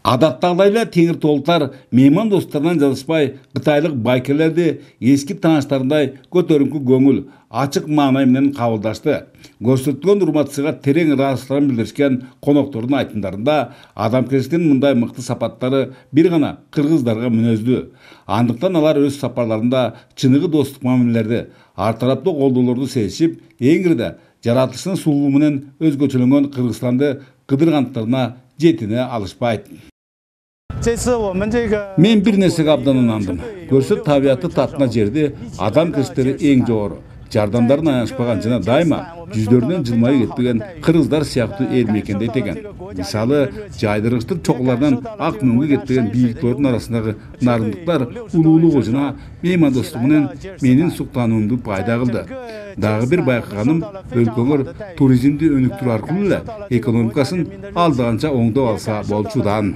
Адаттагыдай эле теңир толуктар мейман досторунан жалышпай, кытайлык байкерлерди эски тааныштарындай көтөрүңкү көңүл, ачык маанай менен кабылдашты. Көрсөтүлгөн урматсыга терең ыраазычылыгын билдиришкен коноктордун айтымдарында адамкерчиликтин мындай мыкты сапаттары бир гана кыргыздарга мүнөздүү. Андыктан алар өз сапарларында чыныгы достук мамилелерди, ар тараптуу колдоолорду сезишип, эң кирде жаратылыштын сулуулугу менен өзгөчөлөнгөн Кыргызстанды кыдыргандыктарына жетине алышпайт. Мен бир нерсеге абдан ынандым. Көрсөт табиятты татына жерди адам кырсыктары эң жогору. Жардамдарын аянышпаган жана дайыма жүздөрүнөн жылмайып кетпеген кыргыздар сыяктуу эл мекендейт экен. Мисалы, жайдыргычтык чокулардан ак мөңгө кетпеген бийик тоодун арасындагы нарындыктар улуулугу жана меймандостугу менен менин суктануумду пайда кылды. Дагы бир байкаганым, өлкөңөр туризмди өнүктүрүү аркылуу эле экономикасын алдаганча оңдоп алса болчудан.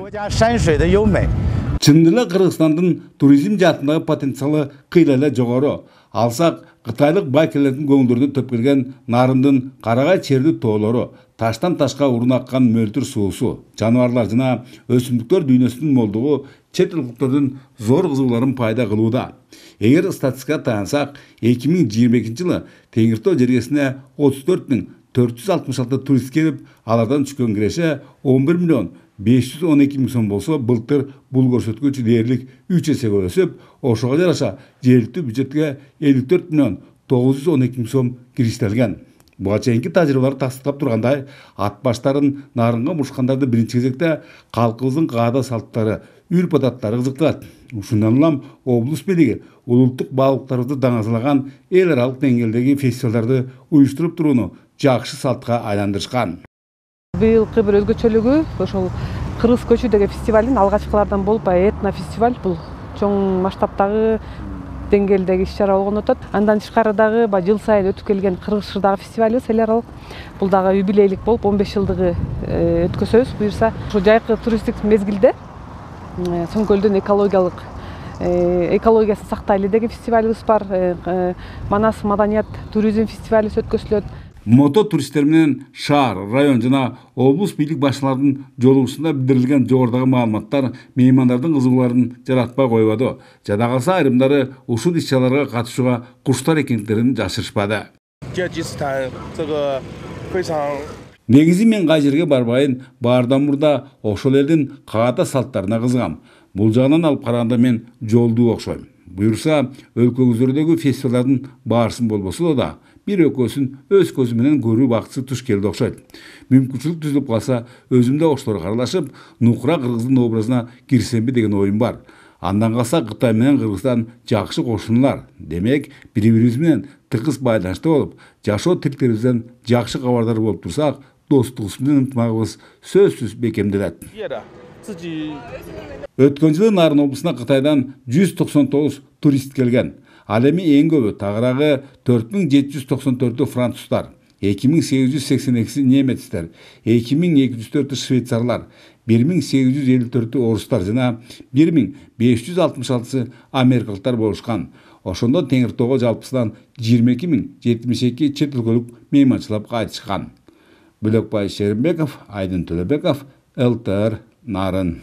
Чындыгы эле Кыргызстандын туризм жаатындагы потенциалы кыйла эле жогору. Алсак, кытайлык байкерлердин көңүлдөрүнө төп келген нарындын карагай чердүү тоолору, таштан ташка урун аккан мөлтүр суусу, жаныбарлар жана өсүмдүктөр дүйнөсүнүн молдугу чет өлкөлөрдүн зор кызыгууларын пайда кылууда. Эгер статистикага таянсак, 2022 жылы Теңиртоо жергесине 34.466 турист келип, алардан түшкөн киреше 11 миллион 512 миң сом болсо, былтыр бул көрсөткүч дээрлик 3 эсеге өсүп, ошого жараша жергиликтүү бюджетке 54 миллион 912 миң сом кириштелген. Буга чейинки тажрыйбалар тастыктап тургандай, ат баштарын нарынга мушкандарды биринчи кезекте калкыбыздын каада салттары, үрп адаттары кызыктырат. Ушундан улам облус бийлиги улуттук баалыктарыбызды даңазалаган эл аралык деңгээлдеги фестивалдарды уюштуруп турууну жакшы салтка айландырышкан. Быйылкы бир өзгөчөлүгү ошол Кыргыз көчү деген фестивалдын алгачкылардан болуп, этно фестиваль бул чоң масштабтагы деңгээлдеги иш-чара болгону өтөт. Андан тышкары дагы жыл сайын өтүп келген Кыргыз шырдагы фестивалыбыз эл аралык. Бул дагы юбилейлик болуп 15 жылдыгы өткөзөбүз буюрса. Ушу жайкы туристтик мезгилде Сөңкөлдүн экологиясын сактайлы деген фестивалыбыз бар. Манас маданият туризм фестивали өткөзүлөт. Мото туристтер менен шаар, район жана облус бийлик башчыларынын жолугушуусунда билдирилген жогорудагы маалыматтар меймандардын кызыгууларын жаратпай койбоду. Жада калса айрымдары ушул иш-чараларга катышууга куштар экендиктерин жашырышпады. Негизи мен кай жерге барбайын, баардан мурда ошол элдин каада салттарына кызыгам. Бул жагынан алып караганда мен жолдуу окшойм. Буюрса, өлкөңүздөрдөгү фестивалдардын баарысын болбосо да, бир экөөсүн өз көзү менен көрүү бакчысы туш келди окшойт. Мүмкүнчүлүк түзүлүп калса, өзүмдө оштор аралашып, нукура кыргыздын образына кирсемби деген оюм бар. Андан калса Кытай менен Кыргызстан жакшы кошуналар. Демек, бири-бирибиз менен тыгыз байланышта болуп, жашоо тилктерибизден жакшы кабардар болуп турсак, достугубуз менен ынтымагыбыз сөзсүз бекемделет. Өткөн жылы Нарын облусуна Кытайдан 199 турист келген. Ал эми эң көбү тагыраагы 4794 француздар, 2882 немецтер, 2204 швейцарлар, 1854 орустар жана 1566 америкалыктар болушкан. Ошондо Теңиртоого жалпысынан 22072 чет өлкөлүк мейманчылап кайтышкан. Бөлөкбай Шеримбеков, Айдын Төлөбеков, ЛТР Нарын.